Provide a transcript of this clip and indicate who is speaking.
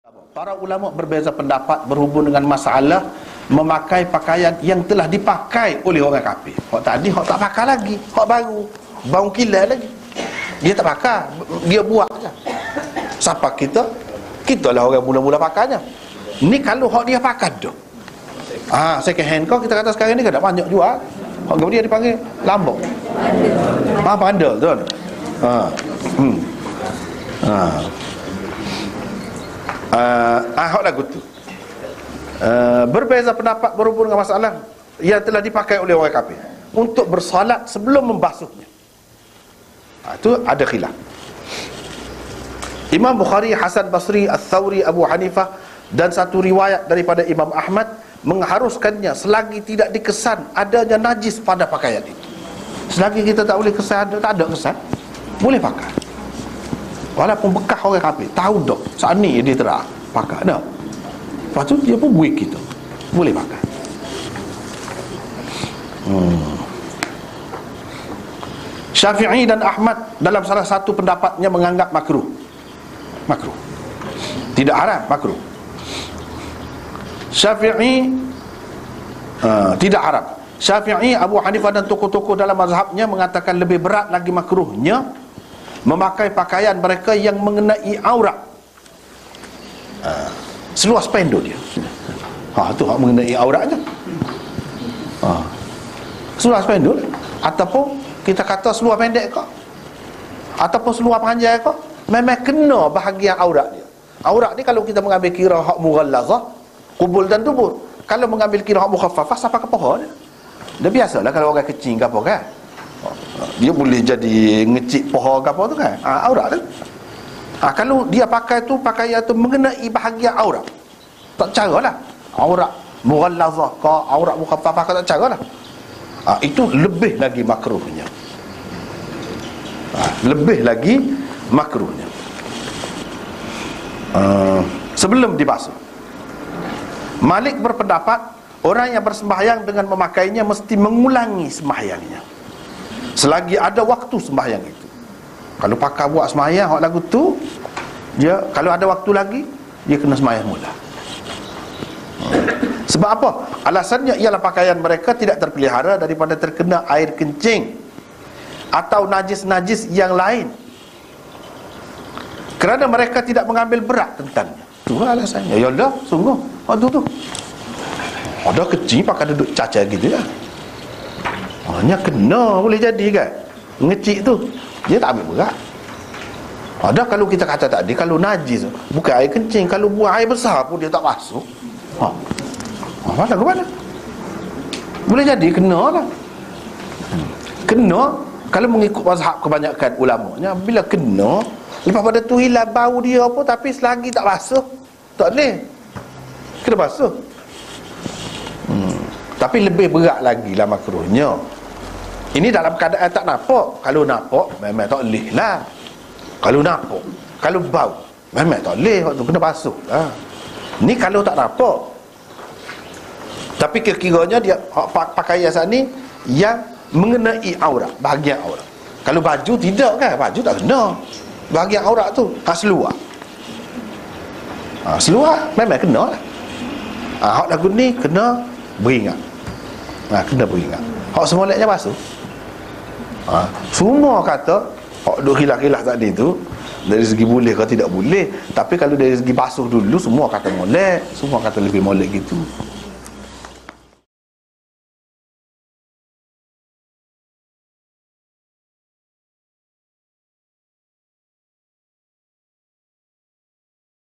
Speaker 1: Para ulama berbeza pendapat berhubung dengan masalah memakai pakaian yang telah dipakai oleh orang kafir. Hak tadi hak tak pakai lagi, hak baru, bau kilai lagi. Dia tak pakai, dia buat je. Siapa kita? Kita lah orang mula-mula pakainya. Ni kalau hak dia pakai dah. Second hand kau kita kata sekarang ni kan tak banyak jual. Hak kemudian dipanggil lambok. Bandel tu. Hak lagu tu berbeza pendapat berhubung dengan masalah yang telah dipakai oleh orang kafir untuk bersolat sebelum membasuhnya. Itu ada khilaf. Imam Bukhari, Hasan Basri, Al-Thawri, Abu Hanifah dan satu riwayat daripada Imam Ahmad mengharuskannya selagi tidak dikesan adanya najis pada pakaian itu. Selagi kita tak boleh kesan, tak ada kesan, boleh pakai. Walaupun bekas orang kafir, tahu dah saat ni dia terang pakai dah. Lepas tu dia pun buik kita, boleh pakai. Syafi'i dan Ahmad dalam salah satu pendapatnya menganggap makruh. Tidak haram, makruh. Syafi'i tidak haram. Syafi'i, Abu Hanifah dan tokoh-tokoh dalam mazhabnya mengatakan lebih berat lagi makruhnya memakai pakaian mereka yang mengenai aurat. Seluar spendol dia. Tu hak mengenai auratnya. Seluar spendol ataupun kita kata seluar pendek kau ataupun seluar panjang kau, memang kena bahagian aurat dia. Aurat ni kalau kita mengambil kira hak mughallazah, kubul dan dubur. Kalau mengambil kira hak mukhaffafah, sampai ke paha dia. Dia biasalah kalau orang kecil ke apa kan, dia boleh jadi ngecik paha ke apa tu kan, aurat tu. Kalau dia pakai tu, pakaian tu mengenai bahagian aurat, tak caralah aurat mughallazah ke aurat mukhaffafah ke, tak caralah. Itu lebih lagi makruhnya. Lebih lagi makruhnya. Sebelum dibasuh, Malik berpendapat orang yang bersembahyang dengan memakainya mesti mengulangi sembahyangnya selagi ada waktu sembahyang itu. Kalau pakai buat sembahyang hak lagu tu, dia kalau ada waktu lagi, dia kena sembahyang mula. Sebab apa? Alasannya ialah pakaian mereka tidak terpelihara daripada terkena air kencing atau najis-najis yang lain, kerana mereka tidak mengambil berat tentangnya. Itu alasannya. Ya Allah, sungguh waktu tu ada kecil pakai duduk cacar gitu ya. Hanya kena boleh jadi kan, ngecik tu dia tak ambil berat. Ada kalau kita kata tadi, kalau najis bukan air kencing, kalau buang air besar pun dia tak masuk. Mana ke mana? Boleh jadi kena lah. Kena kalau mengikut mazhab kebanyakan ulamanya, bila kena lepas pada tu hilang bau dia apa, tapi selagi tak basuh tak boleh, kena basuh. Tapi lebih berat lagi lah makruhnya. Ini dalam keadaan tak nampak. Kalau nampak memang tak boleh lah. Kalau nampak, kalau bau memang tak boleh, waktu kena basuh lah. Ni kalau tak nampak. Tapi kira-kiranya dia pakaian saat ni yang mengenai aurat, bahagian aurat. Kalau baju tidak kan, baju tak kena bahagian aurat tu. Seluar, seluar memang kena lah. Hak lagu ni kena beringat. Kena beringat. Hak semua lainnya basuh. Semua kata hak duk hilah-hilah tadi tu dari segi boleh ke tidak boleh. Tapi kalau dari segi basuh dulu, semua kata molek, semua kata lebih molek gitu.